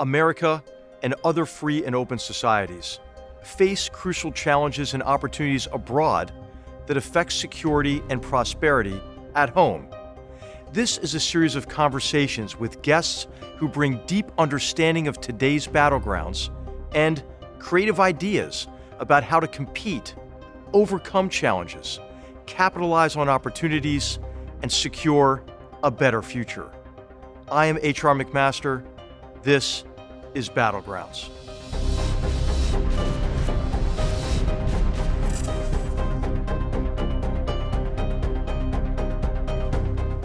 America and other free and open societies face crucial challenges and opportunities abroad that affect security and prosperity at home. This is a series of conversations with guests who bring deep understanding of today's battlegrounds and creative ideas about how to compete, overcome challenges, capitalize on opportunities, and secure a better future. I am H.R. McMaster. This is Battlegrounds.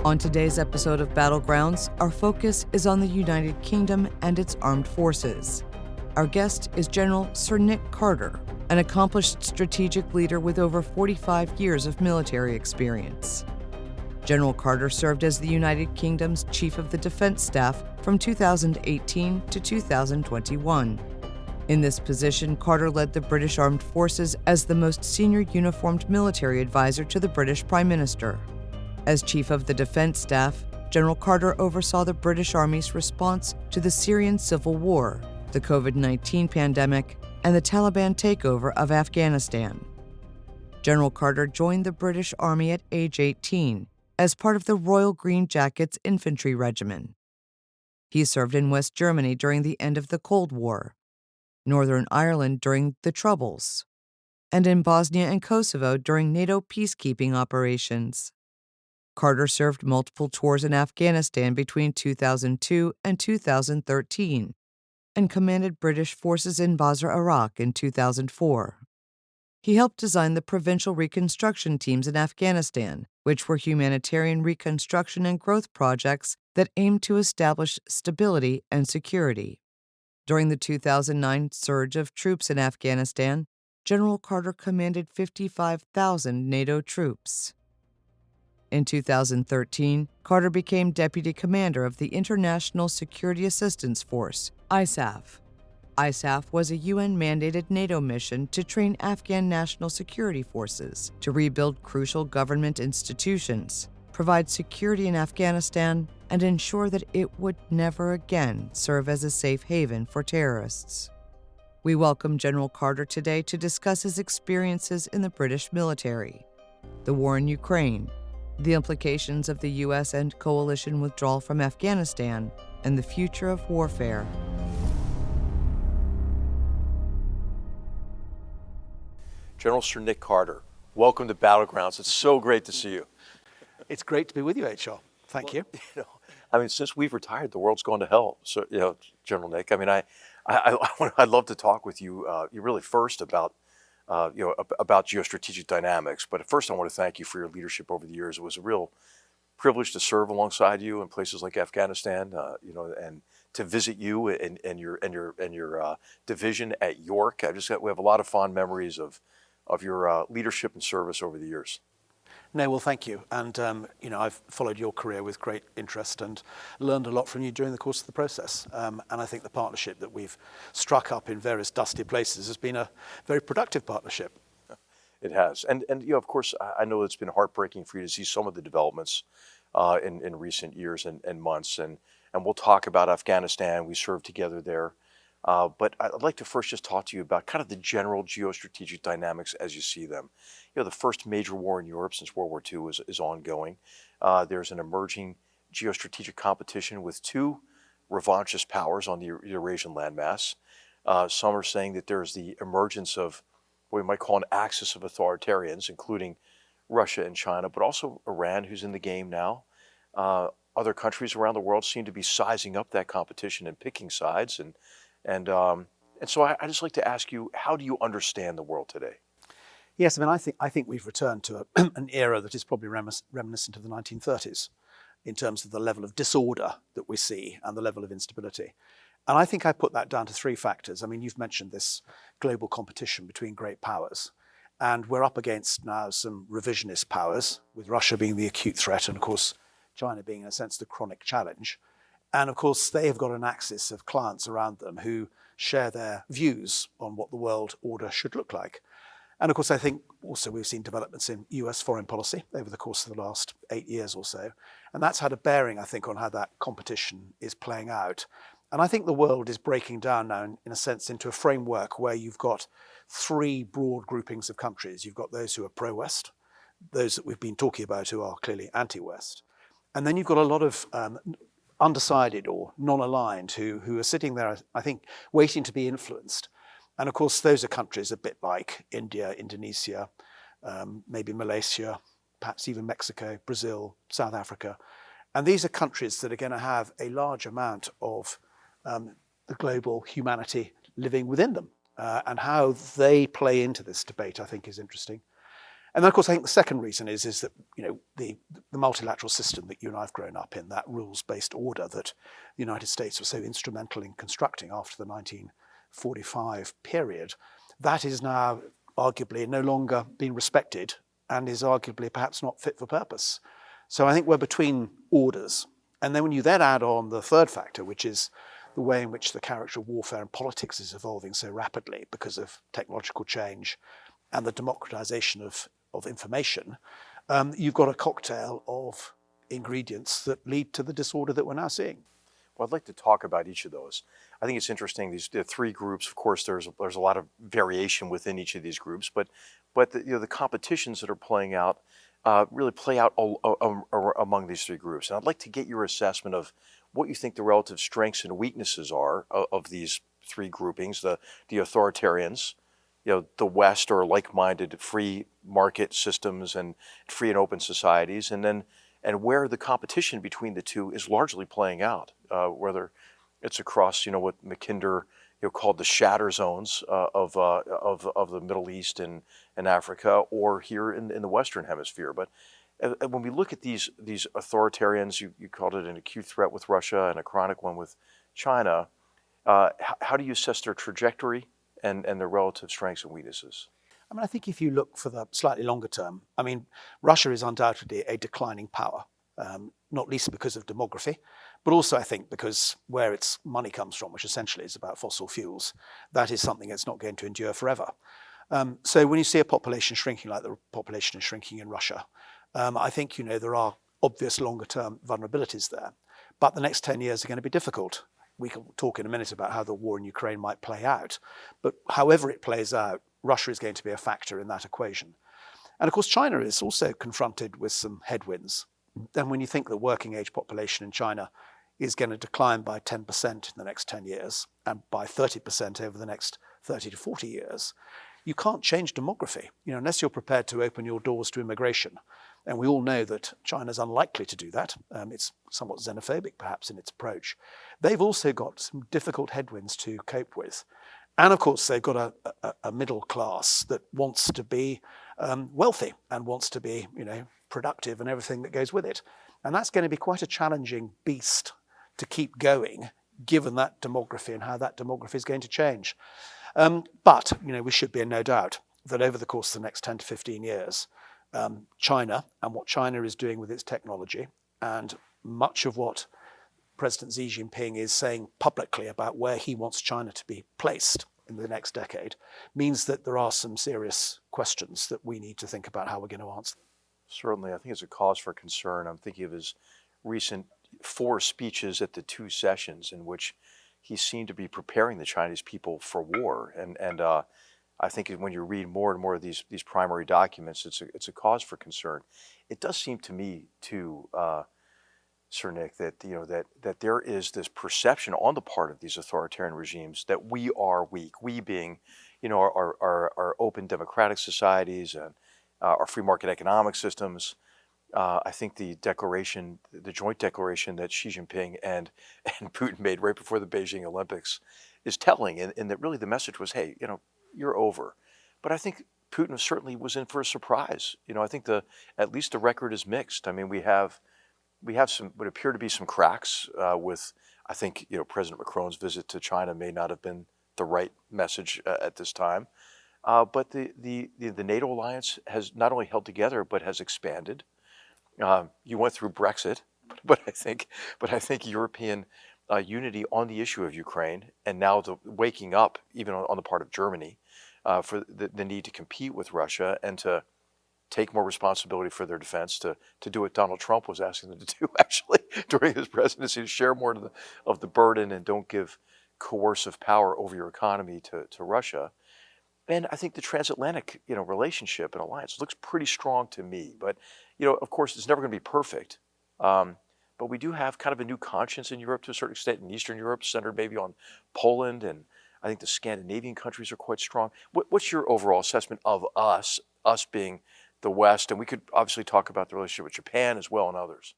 On today's episode of Battlegrounds, our focus is on the United Kingdom and its armed forces. Our guest is General Sir Nick Carter, an accomplished strategic leader with over 45 years of military experience. General Carter served as the United Kingdom's Chief of the Defense Staff from 2018 to 2021. In this position, Carter led the British Armed Forces as the most senior uniformed military advisor to the British Prime Minister. As Chief of the Defense Staff, General Carter oversaw the British Army's response to the Syrian civil war, the COVID-19 pandemic, and the Taliban takeover of Afghanistan. General Carter joined the British Army at age 18 as part of the Royal Green Jackets Infantry Regiment. He served in West Germany during the end of the Cold War, Northern Ireland during the Troubles, and in Bosnia and Kosovo during NATO peacekeeping operations. Carter served multiple tours in Afghanistan between 2002 and 2013 and commanded British forces in Basra, Iraq in 2004. He helped design the provincial reconstruction teams in Afghanistan, which were humanitarian reconstruction and growth projects that aimed to establish stability and security. During the 2009 surge of troops in Afghanistan, General Carter commanded 55,000 NATO troops. In 2013, Carter became Deputy Commander of the International Security Assistance Force, ISAF. ISAF was a UN-mandated NATO mission to train Afghan national security forces to rebuild crucial government institutions, provide security in Afghanistan, and ensure that it would never again serve as a safe haven for terrorists. We welcome General Carter today to discuss his experiences in the British military, the war in Ukraine, the implications of the U.S. and coalition withdrawal from Afghanistan, and the future of warfare. General Sir Nick Carter, welcome to Battlegrounds. It's so great to see you. It's great to be with you, HR. Thank you. Since we've retired, the world's gone to hell. So, General Nick, I'd love to talk with you. You really first about geostrategic dynamics. But first, I want to thank you for your leadership over the years. It was a real privilege to serve alongside you in places like Afghanistan, and to visit you and your division at York. We have a lot of fond memories of your leadership and service over the years. No, well, thank you. And, I've followed your career with great interest and learned a lot from you during the course of the process. And I think the partnership that we've struck up in various dusty places has been a very productive partnership. It has. And of course, I know it's been heartbreaking for you to see some of the developments in recent years and months. And we'll talk about Afghanistan. We served together there. But I'd like to first just talk to you about kind of the general geostrategic dynamics as you see them. The first major war in Europe since World War II is ongoing. There's an emerging geostrategic competition with two revanchist powers on the Eurasian landmass. Some are saying that there's the emergence of what we might call an axis of authoritarians, including Russia and China, but also Iran, who's in the game now. Other countries around the world seem to be sizing up that competition and picking sides. And so I just like to ask you, how do you understand the world today? Yes, I think we've returned to an era that is probably reminiscent of the 1930s in terms of the level of disorder that we see and the level of instability. And I think I put that down to three factors. You've mentioned this global competition between great powers. And we're up against now some revisionist powers, with Russia being the acute threat and, of course, China being, in a sense, the chronic challenge. And, of course, they have got an axis of clients around them who share their views on what the world order should look like. And, of course, I think also we've seen developments in US foreign policy over the course of the last 8 years or so. And that's had a bearing, I think, on how that competition is playing out And I think the world is breaking down now, in a sense, into a framework where you've got three broad groupings of countries. You've got those who are pro-West, those that we've been talking about who are clearly anti-West. And then you've got a lot of undecided or non-aligned who are sitting there, I think, waiting to be influenced. And of course, those are countries a bit like India, Indonesia, maybe Malaysia, perhaps even Mexico, Brazil, South Africa. And these are countries that are going to have a large amount of the global humanity living within them. And how they play into this debate, I think, is interesting. And then, of course, I think the second reason is that, you know, the multilateral system that you and I have grown up in, that rules-based order that the United States was so instrumental in constructing after the 1945 period, that is now arguably no longer being respected and is arguably perhaps not fit for purpose. So I think we're between orders. And then when you then add on the third factor, which is the way in which the character of warfare and politics is evolving so rapidly because of technological change and the democratization of information, you've got a cocktail of ingredients that lead to the disorder that we're now seeing. Well, I'd like to talk about each of those. I think it's interesting. The three groups, of course, there's a lot of variation within each of these groups, but the competitions that are playing out really play out among these three groups. And I'd like to get your assessment of what you think the relative strengths and weaknesses are of these three groupings: the authoritarians, the West, or like-minded free market systems and free and open societies, and where the competition between the two is largely playing out, whether it's across what Mackinder called the shatter zones of the Middle East and Africa, or here in the Western Hemisphere. But when we look at these authoritarians, you called it an acute threat with Russia and a chronic one with China. How do you assess their trajectory and their relative strengths and weaknesses? I mean, I think if you look for the slightly longer term, I mean, Russia is undoubtedly a declining power, not least because of demography, but also I think because where its money comes from, which essentially is about fossil fuels, that is something that's not going to endure forever. So when you see a population shrinking like the population is shrinking in Russia, I think, there are obvious longer term vulnerabilities there. But the next 10 years are going to be difficult. We can talk in a minute about how the war in Ukraine might play out. But however it plays out, Russia is going to be a factor in that equation. And of course, China is also confronted with some headwinds. Then when you think the working age population in China is going to decline by 10% in the next 10 years and by 30% over the next 30 to 40 years, you can't change demography, unless you're prepared to open your doors to immigration. And we all know that China's unlikely to do that. It's somewhat xenophobic, perhaps, in its approach. They've also got some difficult headwinds to cope with. And of course, they've got a middle class that wants to be wealthy and wants to be, productive and everything that goes with it. And that's going to be quite a challenging beast to keep going, given that demography and how that demography is going to change. But we should be in no doubt that over the course of the next 10 to 15 years, China and what China is doing with its technology, and much of what President Xi Jinping is saying publicly about where he wants China to be placed in the next decade, means that there are some serious questions that we need to think about how we're going to answer. Certainly, I think it's a cause for concern. I'm thinking of his recent 4 speeches at the 2 sessions in which he seemed to be preparing the Chinese people for war. And I think when you read more and more of these primary documents, it's a cause for concern. It does seem to me, too, Sir Nick, that that there is this perception on the part of these authoritarian regimes that we are weak. We being, our open democratic societies and our free market economic systems. I think the joint declaration that Xi Jinping and Putin made right before the Beijing Olympics is telling, and that really the message was, hey, you're over. But I think Putin certainly was in for a surprise. I think at least the record is mixed. I mean, we have some what appear to be some cracks with, I think, President Macron's visit to China may not have been the right message at this time. But the NATO alliance has not only held together but has expanded. You went through Brexit, but I think European unity on the issue of Ukraine, and now the waking up, even on the part of Germany, for the need to compete with Russia and to take more responsibility for their defense, to do what Donald Trump was asking them to do actually during his presidency, to share more of the burden and don't give coercive power over your economy to Russia. And I think the transatlantic, relationship and alliance looks pretty strong to me. But, of course, it's never going to be perfect. But we do have kind of a new conscience in Europe to a certain extent, in Eastern Europe, centered maybe on Poland, and I think the Scandinavian countries are quite strong. What's your overall assessment of us being the West? And we could obviously talk about the relationship with Japan as well and others.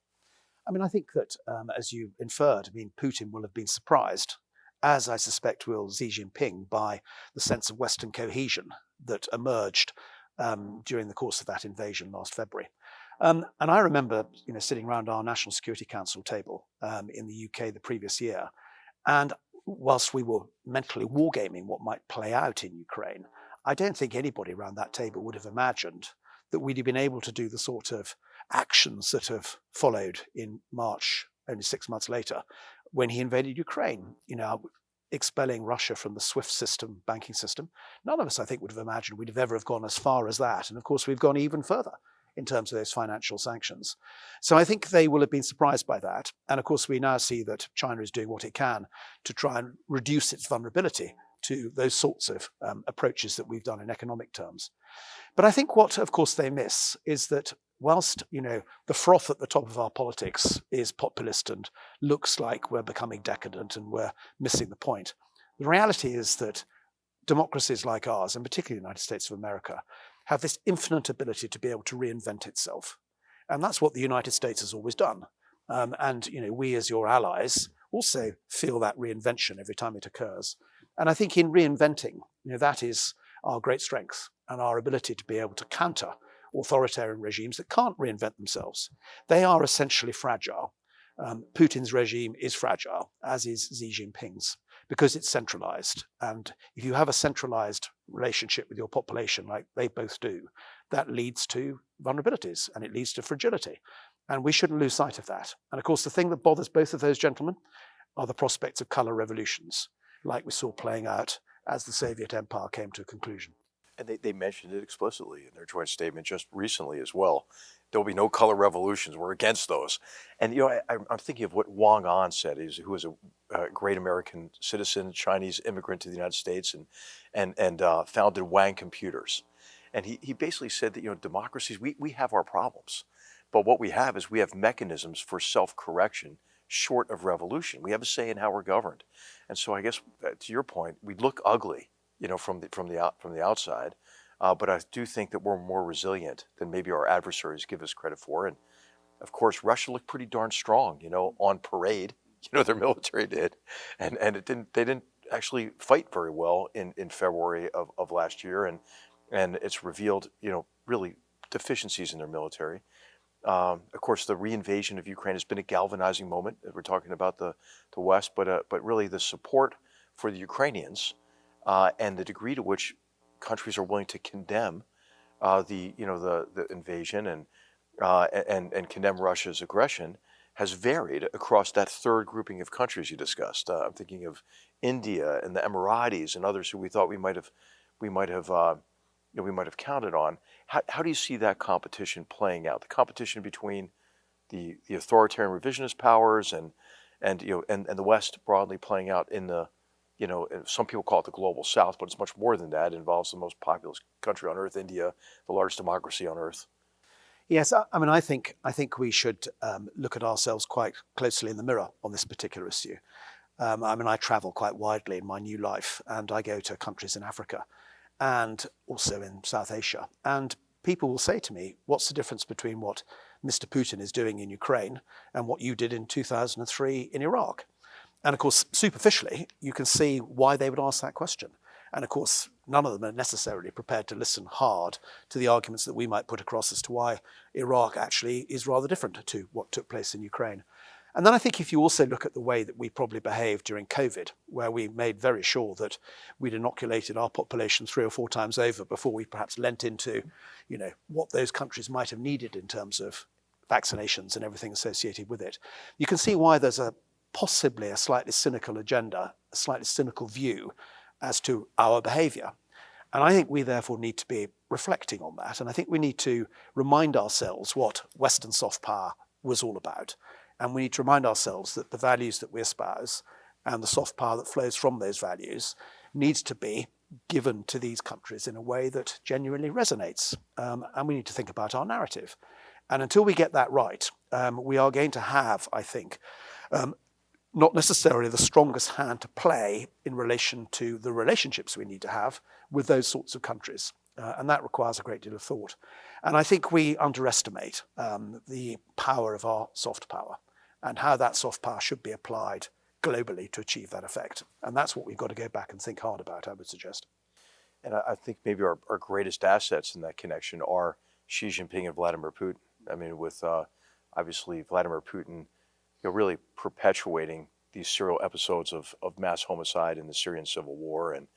I mean, I think that, as you inferred, Putin will have been surprised, as I suspect will Xi Jinping, by the sense of Western cohesion that emerged during the course of that invasion last February. And I remember, sitting around our National Security Council table in the UK the previous year, and whilst we were mentally wargaming what might play out in Ukraine, I don't think anybody around that table would have imagined that we'd have been able to do the sort of actions that have followed in March, only 6 months later, when he invaded Ukraine, expelling Russia from the SWIFT system, banking system. None of us, I think, would have imagined we'd have ever have gone as far as that. And of course, we've gone even further in terms of those financial sanctions. So I think they will have been surprised by that. And of course, we now see that China is doing what it can to try and reduce its vulnerability to those sorts of approaches that we've done in economic terms. But I think what, of course, they miss is that whilst, the froth at the top of our politics is populist and looks like we're becoming decadent and we're missing the point, the reality is that democracies like ours, and particularly the United States of America, have this infinite ability to be able to reinvent itself. And that's what the United States has always done. And we as your allies also feel that reinvention every time it occurs. And I think in reinventing, that is our great strength and our ability to be able to counter authoritarian regimes that can't reinvent themselves. They are essentially fragile. Putin's regime is fragile, as is Xi Jinping's, because it's centralized. And if you have a centralized relationship with your population, like they both do, that leads to vulnerabilities and it leads to fragility. And we shouldn't lose sight of that. And of course, the thing that bothers both of those gentlemen are the prospects of color revolutions, like we saw playing out as the Soviet Empire came to a conclusion. And they mentioned it explicitly in their joint statement just recently as well. There'll be no color revolutions. We're against those. And, I'm thinking of what Wang An said, who was a great American citizen, Chinese immigrant to the United States, and founded Wang Computers. And he basically said that, democracies, we have our problems. But what we have is we have mechanisms for self-correction short of revolution. We have a say in how we're governed. And so I guess, to your point, we look ugly, from the outside. But I do think that we're more resilient than maybe our adversaries give us credit for. And of course, Russia looked pretty darn strong, on parade, their military did. And they didn't actually fight very well in February of last year. And it's revealed, really deficiencies in their military. Of course, the reinvasion of Ukraine has been a galvanizing moment. We're talking about the West, but really the support for the Ukrainians and the degree to which countries are willing to condemn the invasion and condemn Russia's aggression has varied across that third grouping of countries you discussed. I'm thinking of India and the Emiratis and others who we thought we might have counted on. How do you see that competition playing out? The competition between the authoritarian revisionist powers and the West broadly playing out in the, some people call it the global South, but it's much more than that. It involves the most populous country on earth, India, the largest democracy on earth. Yes, I think we should look at ourselves quite closely in the mirror on this particular issue. I travel quite widely in my new life, and I go to countries in Africa and also in South Asia. And people will say to me, what's the difference between what Mr. Putin is doing in Ukraine and what you did in 2003 in Iraq? And of course, superficially, you can see why they would ask that question. And of course, none of them are necessarily prepared to listen hard to the arguments that we might put across as to why Iraq actually is rather different to what took place in Ukraine. And then I think if you also look at the way that we probably behaved during COVID, where we made very sure that we'd inoculated our population 3 or 4 times over before we perhaps lent into, what those countries might have needed in terms of vaccinations and everything associated with it, you can see why there's possibly a slightly cynical agenda, a slightly cynical view as to our behavior. And I think we therefore need to be reflecting on that. And I think we need to remind ourselves what Western soft power was all about. And we need to remind ourselves that the values that we espouse and the soft power that flows from those values needs to be given to these countries in a way that genuinely resonates. And we need to think about our narrative. And until we get that right, we are going to have, I think, not necessarily the strongest hand to play in relation to the relationships we need to have with those sorts of countries. And that requires a great deal of thought. And I think we underestimate the power of our soft power and how that soft power should be applied globally to achieve that effect. And that's what we've got to go back and think hard about, I would suggest. And I think maybe our greatest assets in that connection are Xi Jinping and Vladimir Putin. I mean, with obviously Vladimir Putin, really perpetuating these serial episodes of mass homicide in the Syrian civil war, and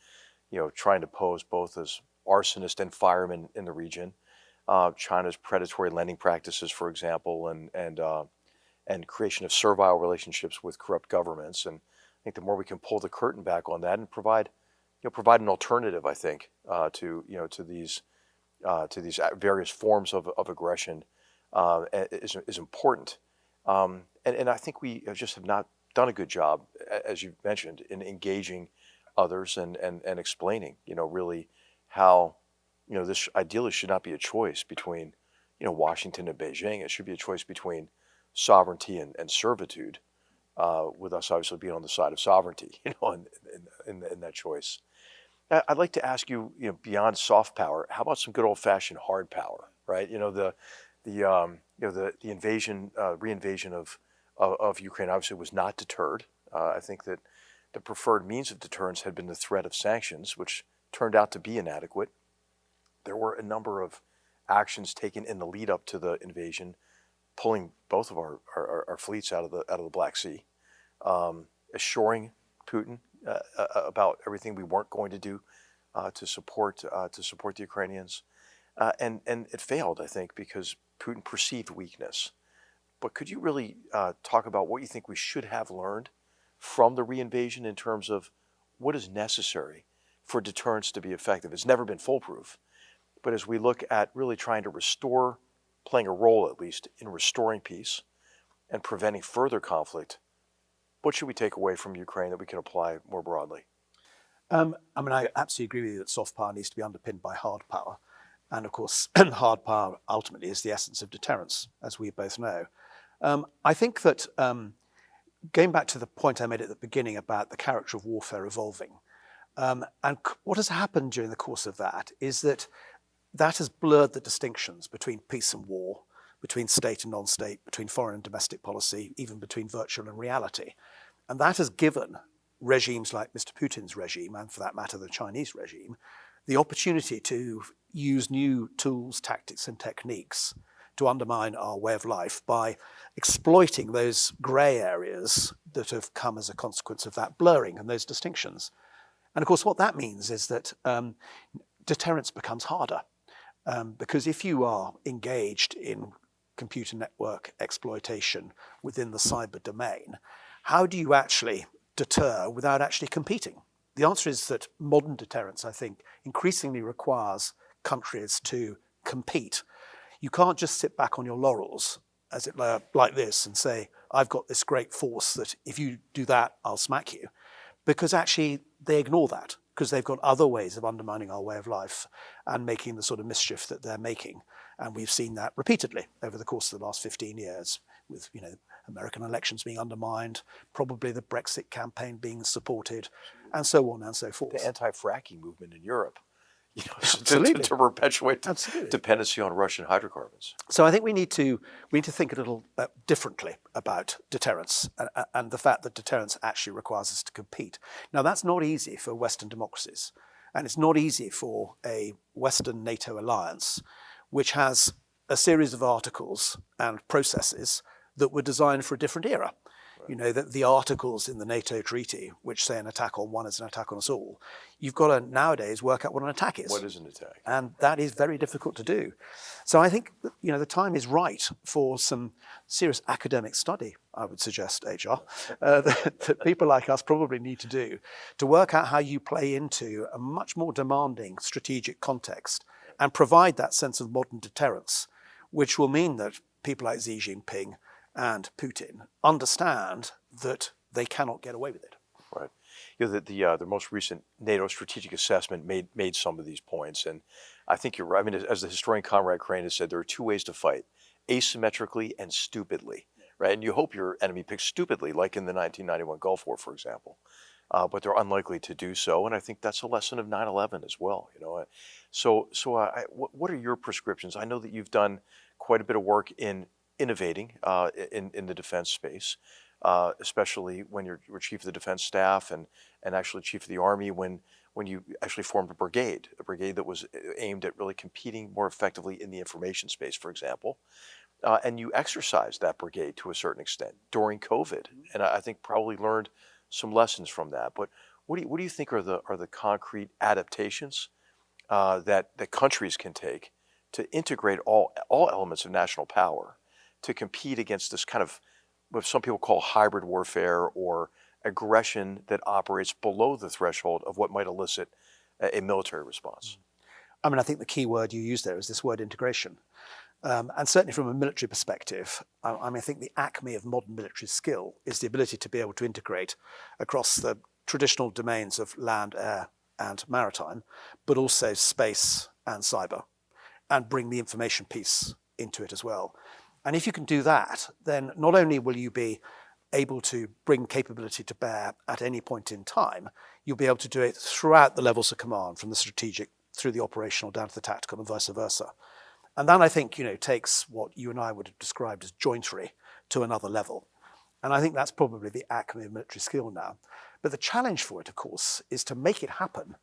trying to pose both as arsonist and fireman in the region. China's predatory lending practices, for example, and creation of servile relationships with corrupt governments. And I think the more we can pull the curtain back on that and provide an alternative, I think, to these various forms of aggression is important. And I think we just have not done a good job, as you mentioned, in engaging others and explaining, really how, this ideally should not be a choice between, Washington and Beijing. It should be a choice between sovereignty and servitude, with us obviously being on the side of sovereignty, in that choice. I'd like to ask you, beyond soft power, how about some good old-fashioned hard power, right? The invasion, reinvasion of Ukraine obviously was not deterred. I think that the preferred means of deterrence had been the threat of sanctions, which turned out to be inadequate. There were a number of actions taken in the lead up to the invasion, pulling both of our fleets out of the Black Sea, assuring Putin about everything we weren't going to do to support the Ukrainians, and it failed, I think, because Putin perceived weakness. But could you really talk about what you think we should have learned from the reinvasion in terms of what is necessary for deterrence to be effective? It's never been foolproof, but as we look at really trying to restore, playing a role at least in restoring peace and preventing further conflict, what should we take away from Ukraine that we can apply more broadly? I absolutely agree with you that soft power needs to be underpinned by hard power. And of course, hard power ultimately is the essence of deterrence, as we both know. I think that going back to the point I made at the beginning about the character of warfare evolving, and what has happened during the course of that is that has blurred the distinctions between peace and war, between state and non-state, between foreign and domestic policy, even between virtual and reality. And that has given regimes like Mr. Putin's regime, and for that matter, the Chinese regime, the opportunity to use new tools, tactics, and techniques to undermine our way of life by exploiting those grey areas that have come as a consequence of that blurring and those distinctions. And of course, what that means is that deterrence becomes harder, because if you are engaged in computer network exploitation within the cyber domain, how do you actually deter without actually competing? The answer is that modern deterrence, I think, increasingly requires countries to compete. You can't just sit back on your laurels as it like this and say, I've got this great force that if you do that, I'll smack you. Because actually they ignore that, because they've got other ways of undermining our way of life and making the sort of mischief that they're making. And we've seen that repeatedly over the course of the last 15 years with, American elections being undermined, probably the Brexit campaign being supported, and so on and so forth. The anti-fracking movement in Europe, Absolutely. to perpetuate Absolutely. dependency on Russian hydrocarbons. So I think we need to think a little differently about deterrence and the fact that deterrence actually requires us to compete. Now, that's not easy for Western democracies, and it's not easy for a Western NATO alliance, which has a series of articles and processes that were designed for a different era. Right. The articles in the NATO treaty, which say an attack on one is an attack on us all, you've got to nowadays work out what an attack is. What is an attack? And that is very difficult to do. So I think, the time is right for some serious academic study, I would suggest, HR, that people like us probably need to do to work out how you play into a much more demanding strategic context and provide that sense of modern deterrence, which will mean that people like Xi Jinping and Putin understand that they cannot get away with it. Right. The most recent NATO strategic assessment made some of these points, and I think you're right. I mean, as the historian Conrad Crane has said, there are two ways to fight: asymmetrically and stupidly. Right, and you hope your enemy picks stupidly, like in the 1991 Gulf War, for example. But they're unlikely to do so, and I think that's a lesson of 9/11 as well. What are your prescriptions? I know that you've done quite a bit of work in innovating in the defense space, especially when you're chief of the defense staff and actually chief of the Army when you actually formed a brigade that was aimed at really competing more effectively in the information space, for example. And you exercised that brigade to a certain extent during COVID, and I think probably learned some lessons from that. But what do you think are the concrete adaptations that countries can take to integrate all elements of national power to compete against this kind of what some people call hybrid warfare or aggression that operates below the threshold of what might elicit a military response? I mean, I think the key word you used there is this word integration. And certainly from a military perspective, I think the acme of modern military skill is the ability to be able to integrate across the traditional domains of land, air, and maritime, but also space and cyber, and bring the information piece into it as well. And if you can do that, then not only will you be able to bring capability to bear at any point in time, you'll be able to do it throughout the levels of command, from the strategic through the operational down to the tactical and vice versa. And that, I think, takes what you and I would have described as jointery to another level. And I think that's probably the acme of military skill now. But the challenge for it, of course, is to make it happen.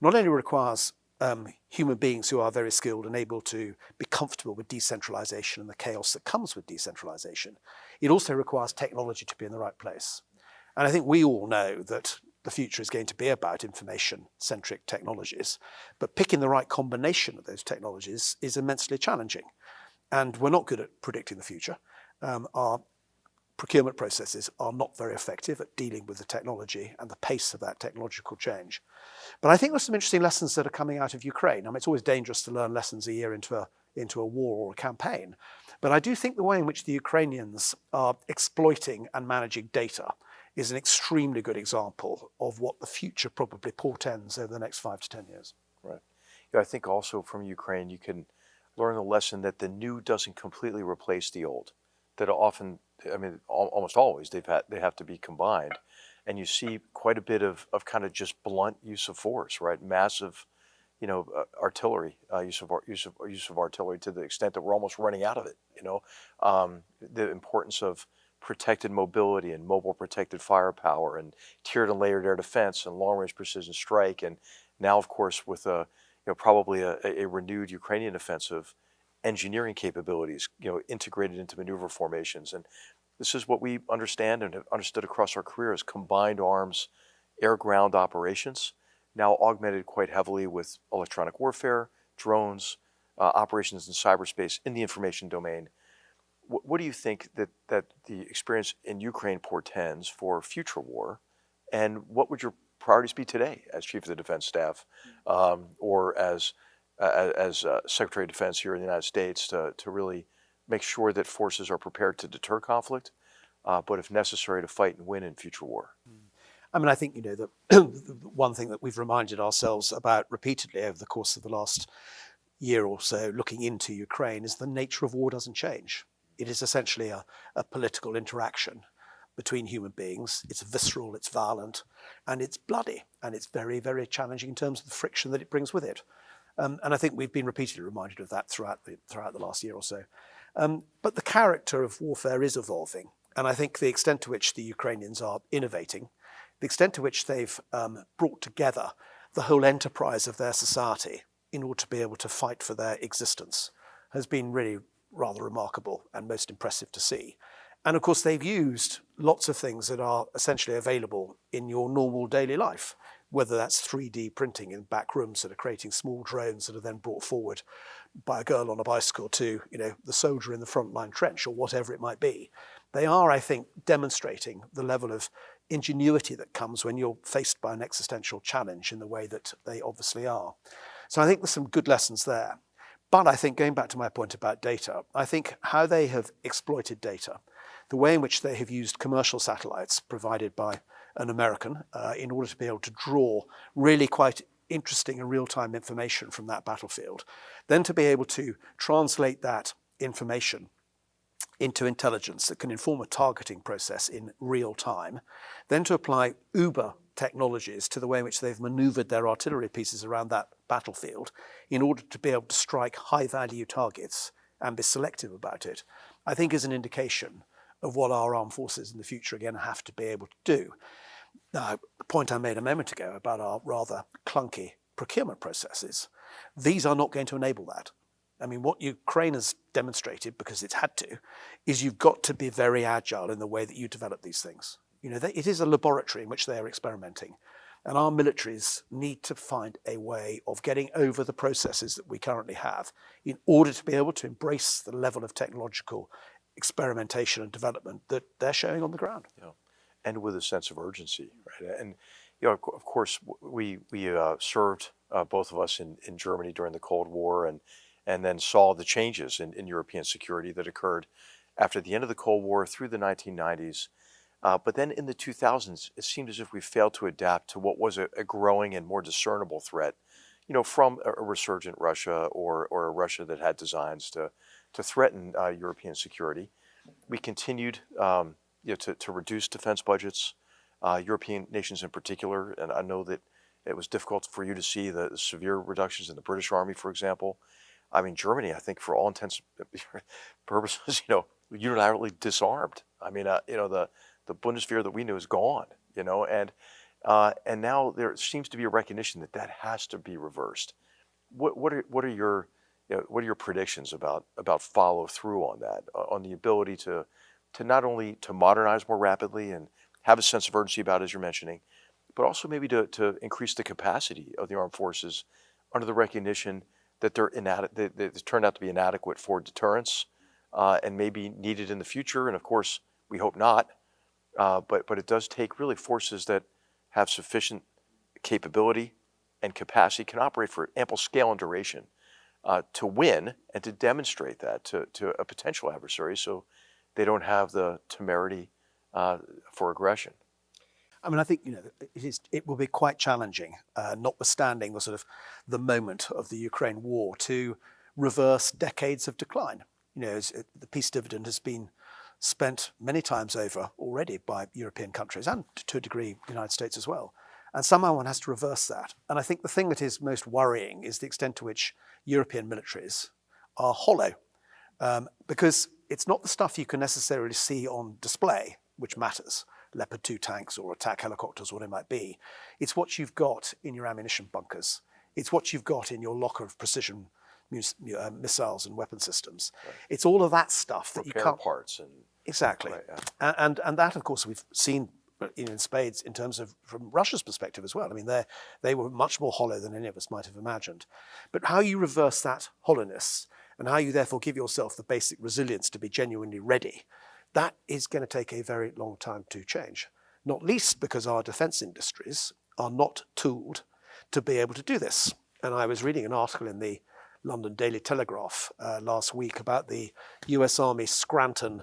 Not only requires human beings who are very skilled and able to be comfortable with decentralization and the chaos that comes with decentralization, it also requires technology to be in the right place. And I think we all know that the future is going to be about information-centric technologies, but picking the right combination of those technologies is immensely challenging. And we're not good at predicting the future. Our procurement processes are not very effective at dealing with the technology and the pace of that technological change. But I think there's some interesting lessons that are coming out of Ukraine. I mean, it's always dangerous to learn lessons a year into a war or a campaign. But I do think the way in which the Ukrainians are exploiting and managing data is an extremely good example of what the future probably portends over the next 5 to 10 years. Right. I think also from Ukraine, you can learn the lesson that the new doesn't completely replace the old. That often, I mean, almost always, they have to be combined, and you see quite a bit of kind of just blunt use of force, right? Massive, artillery use of artillery to the extent that we're almost running out of it. The importance of protected mobility and mobile protected firepower and tiered and layered air defense and long-range precision strike, and now, of course, with probably a renewed Ukrainian offensive, engineering capabilities, integrated into maneuver formations. And this is what we understand and have understood across our career as combined arms, air-ground operations, now augmented quite heavily with electronic warfare, drones, operations in cyberspace, in the information domain. What do you think that the experience in Ukraine portends for future war, and what would your priorities be today as Chief of the Defense Staff, or as Secretary of Defense here in the United States, to really make sure that forces are prepared to deter conflict, but if necessary, to fight and win in future war? I mean, I think, the one thing that we've reminded ourselves about repeatedly over the course of the last year or so, looking into Ukraine, is the nature of war doesn't change. It is essentially a political interaction between human beings. It's visceral, it's violent, and it's bloody, and it's very, very challenging in terms of the friction that it brings with it. And I think we've been repeatedly reminded of that throughout the last year or so. But the character of warfare is evolving, and I think the extent to which the Ukrainians are innovating, the extent to which they've brought together the whole enterprise of their society in order to be able to fight for their existence, has been really rather remarkable and most impressive to see. And of course, they've used lots of things that are essentially available in your normal daily life, whether that's 3D printing in back rooms that are creating small drones that are then brought forward by a girl on a bicycle to, the soldier in the frontline trench, or whatever it might be. They are, I think, demonstrating the level of ingenuity that comes when you're faced by an existential challenge in the way that they obviously are. So I think there's some good lessons there. But I think, going back to my point about data, I think how they have exploited data, the way in which they have used commercial satellites provided by an American in order to be able to draw really quite interesting and real-time information from that battlefield, then to be able to translate that information into intelligence that can inform a targeting process in real time, then to apply uber technologies to the way in which they've maneuvered their artillery pieces around that battlefield in order to be able to strike high-value targets and be selective about it, I think is an indication of what our armed forces in the future again have to be able to do. Now, the point I made a moment ago about our rather clunky procurement processes, these are not going to enable that. I mean, what Ukraine has demonstrated, because it's had to, is you've got to be very agile in the way that you develop these things. It is a laboratory in which they are experimenting. And our militaries need to find a way of getting over the processes that we currently have in order to be able to embrace the level of technological experimentation and development that they're showing on the ground. Yeah. And with a sense of urgency, right? And of course, we served, both of us, in Germany during the Cold War, and then saw the changes in European security that occurred after the end of the Cold War through the 1990s. But then in the 2000s, it seemed as if we failed to adapt to what was a growing and more discernible threat, from a resurgent Russia or a Russia that had designs to threaten European security. We continued to reduce defense budgets, European nations in particular, and I know that it was difficult for you to see the severe reductions in the British Army, for example. I mean, Germany, I think, for all intents and purposes, unilaterally disarmed. I mean, the Bundeswehr that we knew is gone, and now there seems to be a recognition that has to be reversed. What are your predictions about follow through on that, on the ability to not only to modernize more rapidly and have a sense of urgency about it, as you're mentioning, but also maybe to increase the capacity of the armed forces under the recognition that they turned out to be inadequate for deterrence and maybe needed in the future. And of course, we hope not. But it does take really forces that have sufficient capability and capacity, can operate for ample scale and duration to win and to demonstrate that to a potential adversary, so they don't have the temerity for aggression. I mean, I think it will be quite challenging, notwithstanding the moment of the Ukraine war, to reverse decades of decline. The peace dividend has been spent many times over already by European countries, and to a degree the United States as well. And somehow one has to reverse that. And I think the thing that is most worrying is the extent to which European militaries are hollow, because it's not the stuff you can necessarily see on display which matters. Leopard 2 tanks or attack helicopters, what it might be. It's what you've got in your ammunition bunkers. It's what you've got in your locker of precision missiles and weapon systems. Right. It's all of that stuff that repair you can't... parts. Exactly. Right, yeah. And that, of course, we've seen in spades in terms of from Russia's perspective as well. I mean, they were much more hollow than any of us might have imagined. But how you reverse that hollowness and how you therefore give yourself the basic resilience to be genuinely ready, that is going to take a very long time to change, not least because our defense industries are not tooled to be able to do this. And I was reading an article in the London Daily Telegraph last week about the US Army Scranton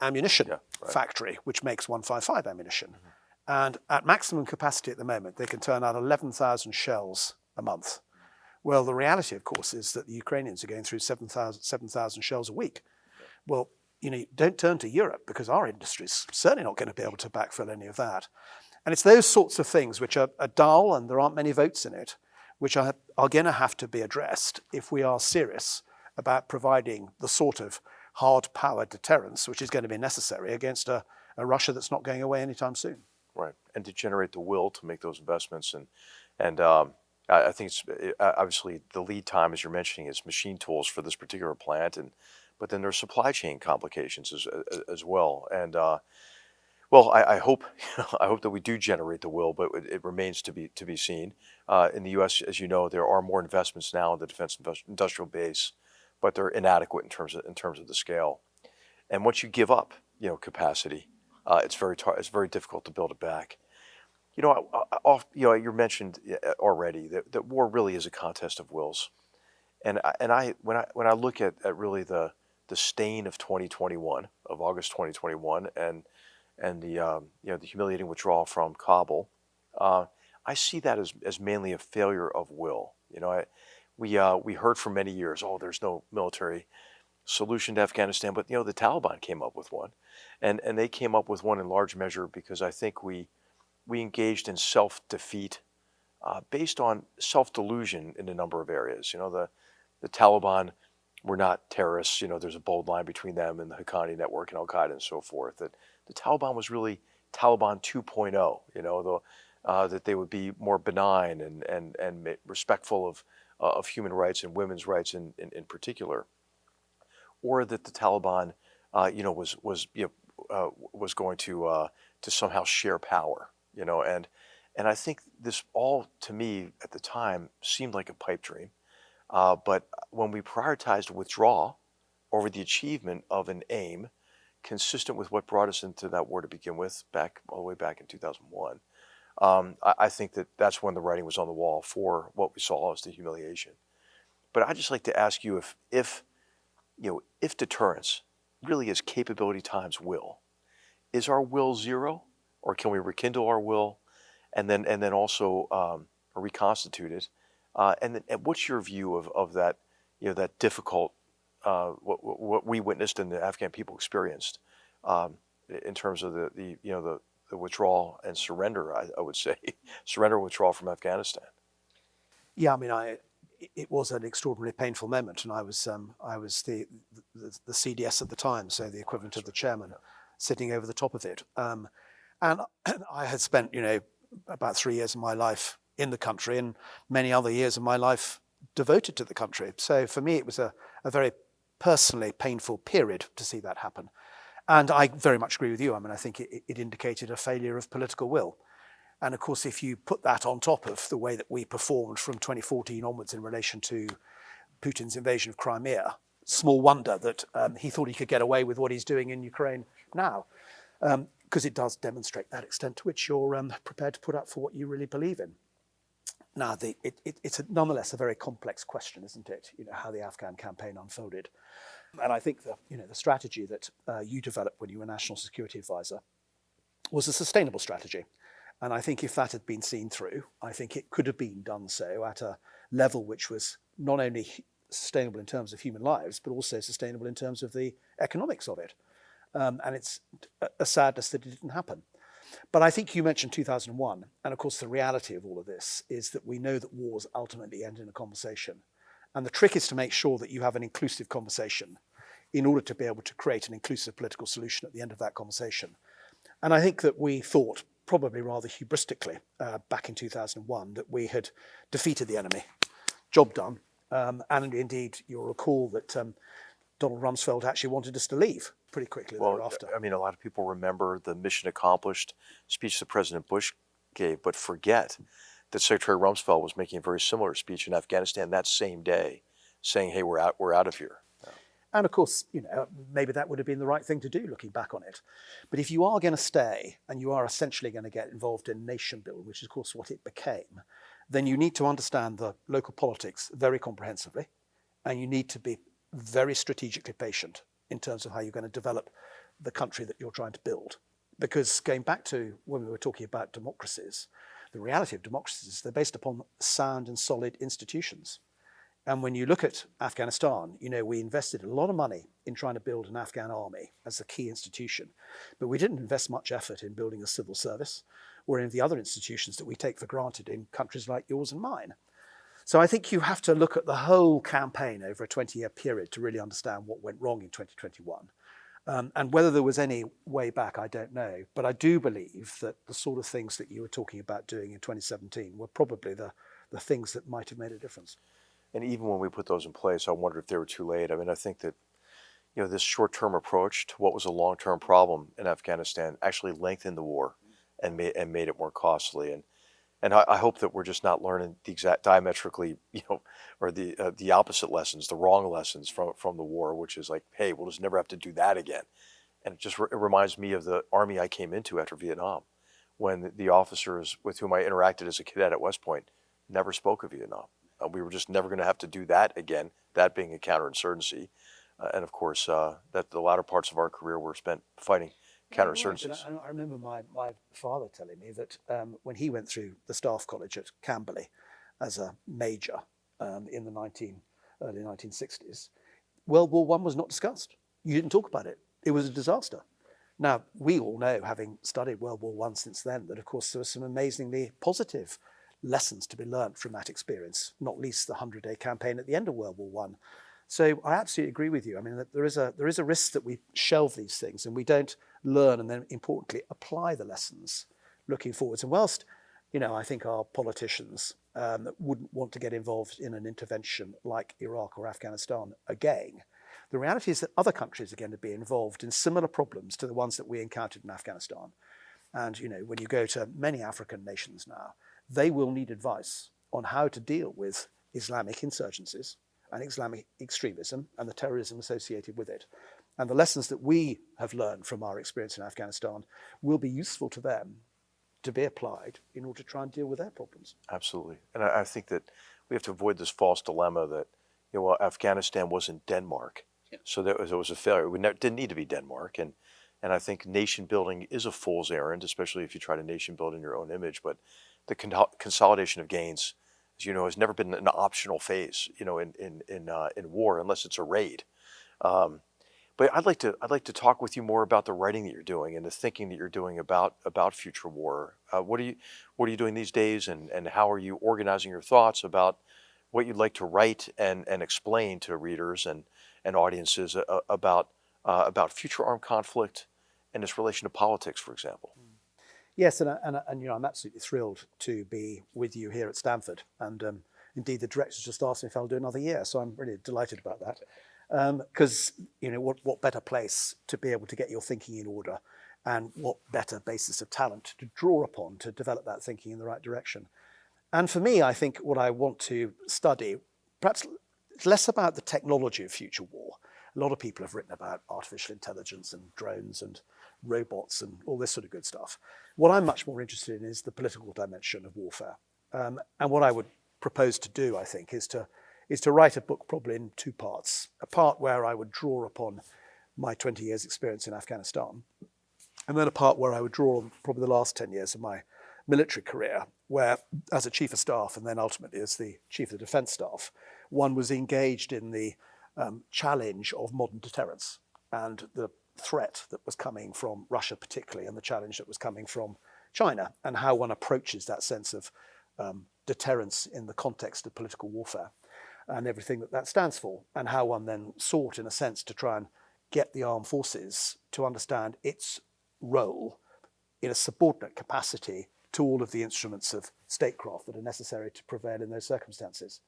ammunition factory, which makes 155 ammunition. Mm-hmm. And at maximum capacity at the moment, they can turn out 11,000 shells a month. Well, the reality, of course, is that the Ukrainians are going through 7,000 shells a week. Well, don't turn to Europe, because our industry's certainly not going to be able to backfill any of that. And it's those sorts of things which are dull, and there aren't many votes in it, which are going to have to be addressed if we are serious about providing the sort of hard power deterrence which is going to be necessary against a Russia that's not going away anytime soon. Right, and to generate the will to make those investments. And I think it's obviously the lead time, as you're mentioning, is machine tools for this particular plant, but then there's supply chain complications as well. And well, I hope that we do generate the will, but it remains to be seen. In the U.S., as you know, there are more investments now in the defense industrial base, but they're inadequate in terms of the scale. And once you give up, capacity, it's very difficult to build it back. You mentioned already that war really is a contest of wills, and when I look at really the stain of 2021, of August 2021, and the humiliating withdrawal from Kabul, I see that as mainly a failure of will. We heard for many years, oh, there's no military solution to Afghanistan, but the Taliban came up with one, and they came up with one in large measure because I think we engaged in self-defeat based on self-delusion in a number of areas. The Taliban were not terrorists. There's a bold line between them and the Haqqani network and Al Qaeda and so forth. That the Taliban was really Taliban 2.0. That they would be more benign and respectful of human rights and women's rights in particular, or that the Taliban, was going to somehow share power. And I think this all, to me, at the time, seemed like a pipe dream. But when we prioritized withdrawal over the achievement of an aim consistent with what brought us into that war to begin with, all the way back in 2001, I think that's when the writing was on the wall for what we saw as the humiliation. But I'd just like to ask you if deterrence really is capability times will, is our will zero, or can we rekindle our will and then also reconstitute it? And what's your view of that, that difficult, what we witnessed and the Afghan people experienced in terms of the withdrawal and surrender, I would say, surrender and withdrawal from Afghanistan? Yeah, I mean, it was an extraordinarily painful moment, and I was the CDS at the time, so the equivalent of the chairman, sitting over the top of it. And I had spent, about 3 years of my life in the country and many other years of my life devoted to the country. So for me, it was a very personally painful period to see that happen. And I very much agree with you. I mean, I think it indicated a failure of political will. And of course, if you put that on top of the way that we performed from 2014 onwards in relation to Putin's invasion of Crimea, small wonder that he thought he could get away with what he's doing in Ukraine now. Because it does demonstrate that extent to which you're prepared to put up for what you really believe in. Now, it's nonetheless a very complex question, isn't it? How the Afghan campaign unfolded. And I think the strategy that you developed when you were National Security Advisor was a sustainable strategy. And I think if that had been seen through, I think it could have been done so at a level which was not only sustainable in terms of human lives, but also sustainable in terms of the economics of it. And it's a sadness that it didn't happen. But I think you mentioned 2001. And of course, the reality of all of this is that we know that wars ultimately end in a conversation. And the trick is to make sure that you have an inclusive conversation in order to be able to create an inclusive political solution at the end of that conversation. And I think that we thought, probably rather hubristically, back in 2001, that we had defeated the enemy. Job done. And indeed, you'll recall that Donald Rumsfeld actually wanted us to leave pretty quickly thereafter. I mean, a lot of people remember the mission accomplished speech that President Bush gave, but forget that Secretary Rumsfeld was making a very similar speech in Afghanistan that same day, saying, "Hey, we're out of here." And of course, maybe that would have been the right thing to do, looking back on it. But if you are going to stay and you are essentially going to get involved in nation building, which is of course what it became, then you need to understand the local politics very comprehensively, and you need to be very strategically patient in terms of how you're going to develop the country that you're trying to build. Because going back to when we were talking about democracies, the reality of democracies is they're based upon sound and solid institutions. And when you look at Afghanistan, we invested a lot of money in trying to build an Afghan army as a key institution, but we didn't invest much effort in building a civil service or any of the other institutions that we take for granted in countries like yours and mine. So I think you have to look at the whole campaign over a 20-year period to really understand what went wrong in 2021. And whether there was any way back, I don't know. But I do believe that the sort of things that you were talking about doing in 2017 were probably the things that might have made a difference. And even when we put those in place, I wonder if they were too late. I mean, I think that this short-term approach to what was a long-term problem in Afghanistan actually lengthened the war and made it more costly. And I hope that we're just not learning the exact diametrically, or the opposite lessons, the wrong lessons from the war, which is like, hey, we'll just never have to do that again. And it reminds me of the army I came into after Vietnam, when the officers with whom I interacted as a cadet at West Point never spoke of Vietnam. We were just never going to have to do that again, that being a counterinsurgency. And of course, that the latter parts of our career were spent fighting counterinsurgencies. Right. I remember my father telling me that when he went through the Staff College at Camberley as a major in the early 1960s, World War I was not discussed. You didn't talk about it. It was a disaster. Now, we all know, having studied World War I since then, that of course there were some amazingly positive lessons to be learnt from that experience, not least the 100-day campaign at the end of World War I. So I absolutely agree with you. I mean, that there is a risk that we shelve these things and we don't learn and then, importantly, apply the lessons looking forwards. And whilst, I think our politicians wouldn't want to get involved in an intervention like Iraq or Afghanistan again, the reality is that other countries are going to be involved in similar problems to the ones that we encountered in Afghanistan. And, when you go to many African nations now, they will need advice on how to deal with Islamic insurgencies and Islamic extremism and the terrorism associated with it. And the lessons that we have learned from our experience in Afghanistan will be useful to them to be applied in order to try and deal with their problems. Absolutely. And I think that we have to avoid this false dilemma that, Afghanistan wasn't Denmark. Yeah. So it was a failure. We didn't need to be Denmark. And I think nation building is a fool's errand, especially if you try to nation build in your own image. But the consolidation of gains, as you know, has never been an optional phase, in war, unless it's a raid. But I'd like to talk with you more about the writing that you're doing and the thinking that you're doing about future war. What are you doing these days, and how are you organizing your thoughts about what you'd like to write and explain to readers and audiences about future armed conflict and its relation to politics, for example? Yes, and I'm absolutely thrilled to be with you here at Stanford. And indeed, the director's just asked me if I'll do another year, so I'm really delighted about that. Because what better place to be able to get your thinking in order, and what better basis of talent to draw upon to develop that thinking in the right direction. And for me, I think what I want to study, perhaps less about the technology of future war. A lot of people have written about artificial intelligence and drones and robots and all this sort of good stuff. What I'm much more interested in is the political dimension of warfare. And what I would propose to do, I think, is to write a book probably in two parts. A part where I would draw upon my 20 years experience in Afghanistan, and then a part where I would draw on probably the last 10 years of my military career, where as a chief of staff and then ultimately as the chief of the defence staff, one was engaged in the challenge of modern deterrence and the threat that was coming from Russia particularly, and the challenge that was coming from China, and how one approaches that sense of deterrence in the context of political warfare and everything that stands for, and how one then sought, in a sense, to try and get the armed forces to understand its role in a subordinate capacity to all of the instruments of statecraft that are necessary to prevail in those circumstances.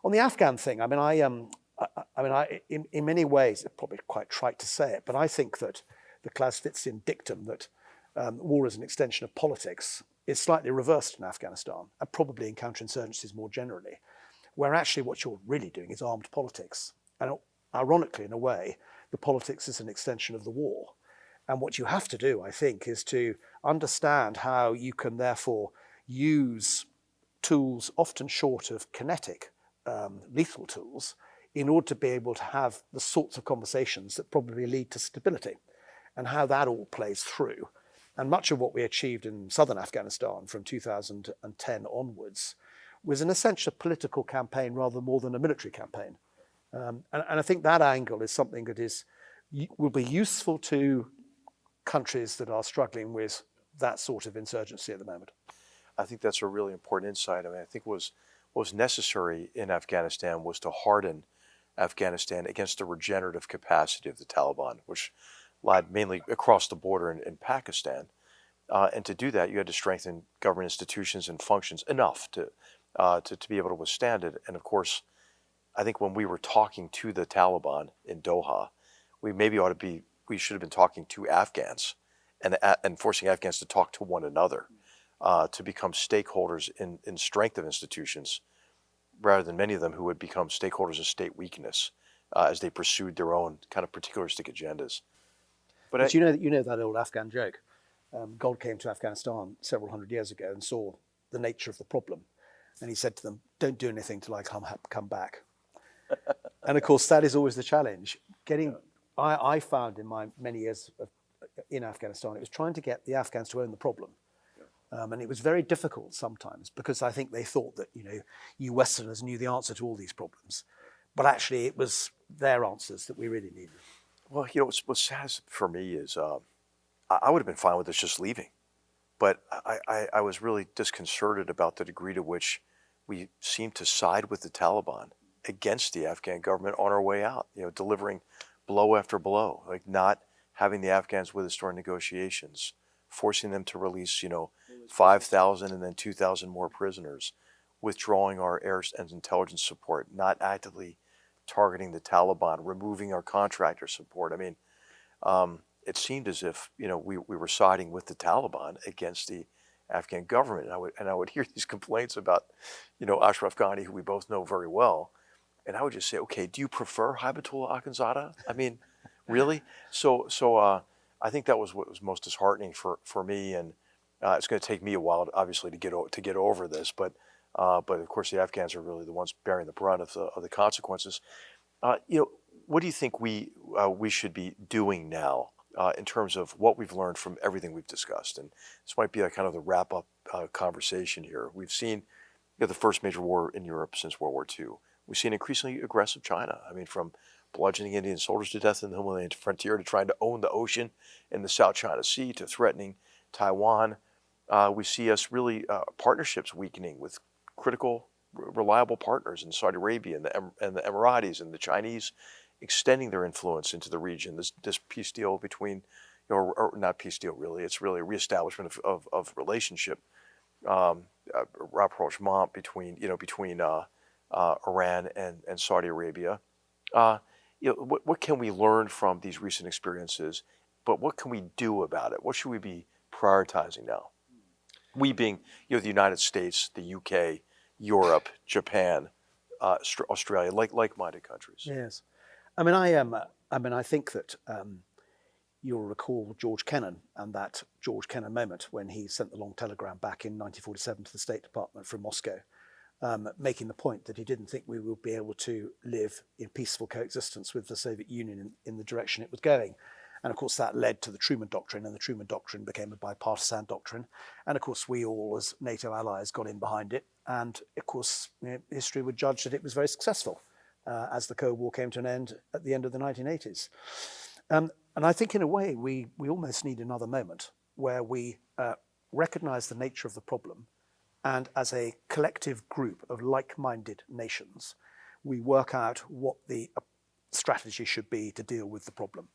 On the Afghan thing, in many ways, it's probably quite trite to say it, but I think that the Clausewitzian dictum that war is an extension of politics is slightly reversed in Afghanistan, and probably in counterinsurgencies more generally, where actually what you're really doing is armed politics. And ironically, in a way, the politics is an extension of the war. And what you have to do, I think, is to understand how you can therefore use tools often short of kinetic, lethal tools, in order to be able to have the sorts of conversations that probably lead to stability, and how that all plays through. And much of what we achieved in southern Afghanistan from 2010 onwards was an essential political campaign rather more than a military campaign. And I think that angle is something that will be useful to countries that are struggling with that sort of insurgency at the moment. I think that's a really important insight. I think what was necessary in Afghanistan was to harden Afghanistan against the regenerative capacity of the Taliban, which lied mainly across the border in Pakistan. And to do that, you had to strengthen government institutions and functions enough to be able to withstand it. And of course, I think when we were talking to the Taliban in Doha, we should have been talking to Afghans and forcing Afghans to talk to one another, to become stakeholders in strength of institutions, rather than many of them who would become stakeholders in state weakness as they pursued their own kind of particularistic agendas. But you know that old Afghan joke God came to Afghanistan several hundred years ago and saw the nature of the problem. And he said to them, don't do anything till I come back. And of course, that is always the challenge. I found in my many years in Afghanistan, it was trying to get the Afghans to own the problem. And it was very difficult sometimes because I think they thought that, you Westerners knew the answer to all these problems. But actually, it was their answers that we really needed. Well, what's sad for me is I would have been fine with us just leaving. But I was really disconcerted about the degree to which we seemed to side with the Taliban against the Afghan government on our way out, delivering blow after blow, like not having the Afghans with us during negotiations, forcing them to release, 5,000 and then 2,000 more prisoners, withdrawing our air and intelligence support, not actively targeting the Taliban, removing our contractor support. I mean, it seemed as if we were siding with the Taliban against the Afghan government, and I would hear these complaints about Ashraf Ghani, who we both know very well, and I would just say, okay, do you prefer Hibatullah Akhundzada? I mean, really? So I think that was what was most disheartening for me, and it's going to take me a while, obviously, to get over this, but of course the Afghans are really the ones bearing the brunt of the consequences. What do you think we should be doing now in terms of what we've learned from everything we've discussed? And this might be a kind of the wrap-up conversation here. We've seen the first major war in Europe since World War II. We've seen increasingly aggressive China. I mean, from bludgeoning Indian soldiers to death in the Himalayan frontier to trying to own the ocean in the South China Sea to threatening Taiwan. We see us really partnerships weakening with critical, reliable partners in Saudi Arabia and the Emiratis and the Chinese extending their influence into the region. This peace deal between, or not peace deal really, it's really a reestablishment of relationship, rapprochement between Iran and Saudi Arabia. What can we learn from these recent experiences? But what can we do about it? What should we be prioritizing now? We being, the United States, the UK, Europe, Japan, Australia, like-minded countries. Yes, I think that you'll recall George Kennan and that George Kennan moment when he sent the long telegram back in 1947 to the State Department from Moscow, making the point that he didn't think we would be able to live in peaceful coexistence with the Soviet Union in the direction it was going. And of course, that led to the Truman Doctrine, and the Truman Doctrine became a bipartisan doctrine. And of course, we all, as NATO allies, got in behind it. And of course, history would judge that it was very successful as the Cold War came to an end at the end of the 1980s. And I think, in a way, we almost need another moment where we recognize the nature of the problem, and as a collective group of like-minded nations, we work out what the strategy should be to deal with the problem.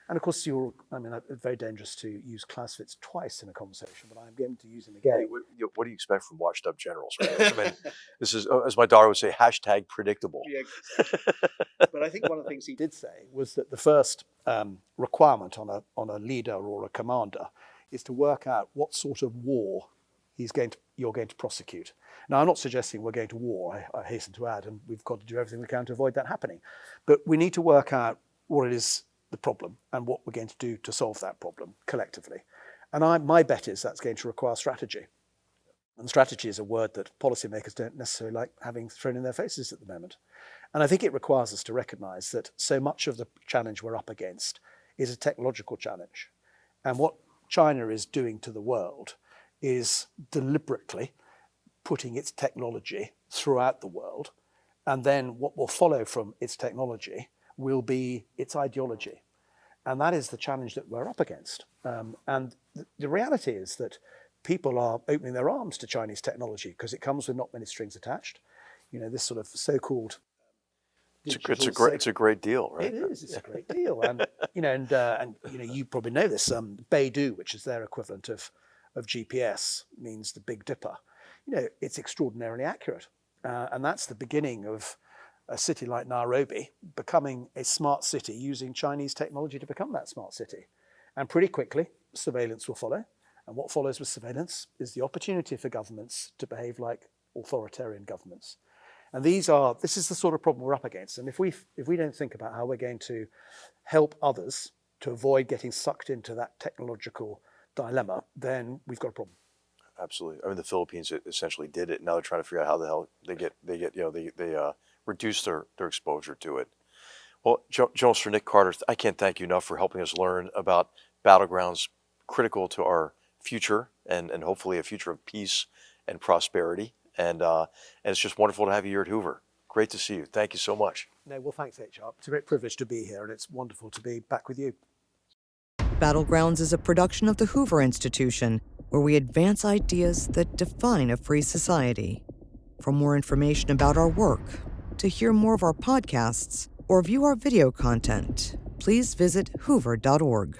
And of course, it's very dangerous to use Clausewitz twice in a conversation, but I'm going to use him again. What do you expect from washed-up generals? Right? I mean, this is, as my daughter would say, #predictable. Yeah, exactly. But I think one of the things he did say was that the first requirement on a leader or a commander is to work out what sort of war you're going to prosecute. Now, I'm not suggesting we're going to war, I hasten to add, and we've got to do everything we can to avoid that happening. But we need to work out what it is, the problem, and what we're going to do to solve that problem collectively. And my bet is that's going to require strategy. And strategy is a word that policymakers don't necessarily like having thrown in their faces at the moment. And I think it requires us to recognize that so much of the challenge we're up against is a technological challenge. And what China is doing to the world is deliberately putting its technology throughout the world. And then what will follow from its technology will be its ideology. And that is the challenge that we're up against. And the reality is that people are opening their arms to Chinese technology because it comes with not many strings attached. This sort of so-called... It's a great deal, right? It is. It's a great deal. And you probably know this. Beidou, which is their equivalent of GPS, means the Big Dipper. It's extraordinarily accurate. And that's the beginning of a city like Nairobi becoming a smart city using Chinese technology to become that smart city. And pretty quickly, surveillance will follow. And what follows with surveillance is the opportunity for governments to behave like authoritarian governments. And this is the sort of problem we're up against. And if we don't think about how we're going to help others to avoid getting sucked into that technological dilemma, then we've got a problem. Absolutely. I mean, the Philippines essentially did it. Now they're trying to figure out how the hell they reduce their exposure to it. Well, General Sir Nick Carter, I can't thank you enough for helping us learn about battlegrounds critical to our future and hopefully a future of peace and prosperity. And it's just wonderful to have you here at Hoover. Great to see you. Thank you so much. No, well, thanks, HR. It's a great privilege to be here, and it's wonderful to be back with you. Battlegrounds is a production of the Hoover Institution, where we advance ideas that define a free society. For more information about our work, to hear more of our podcasts, or view our video content, please visit hoover.org.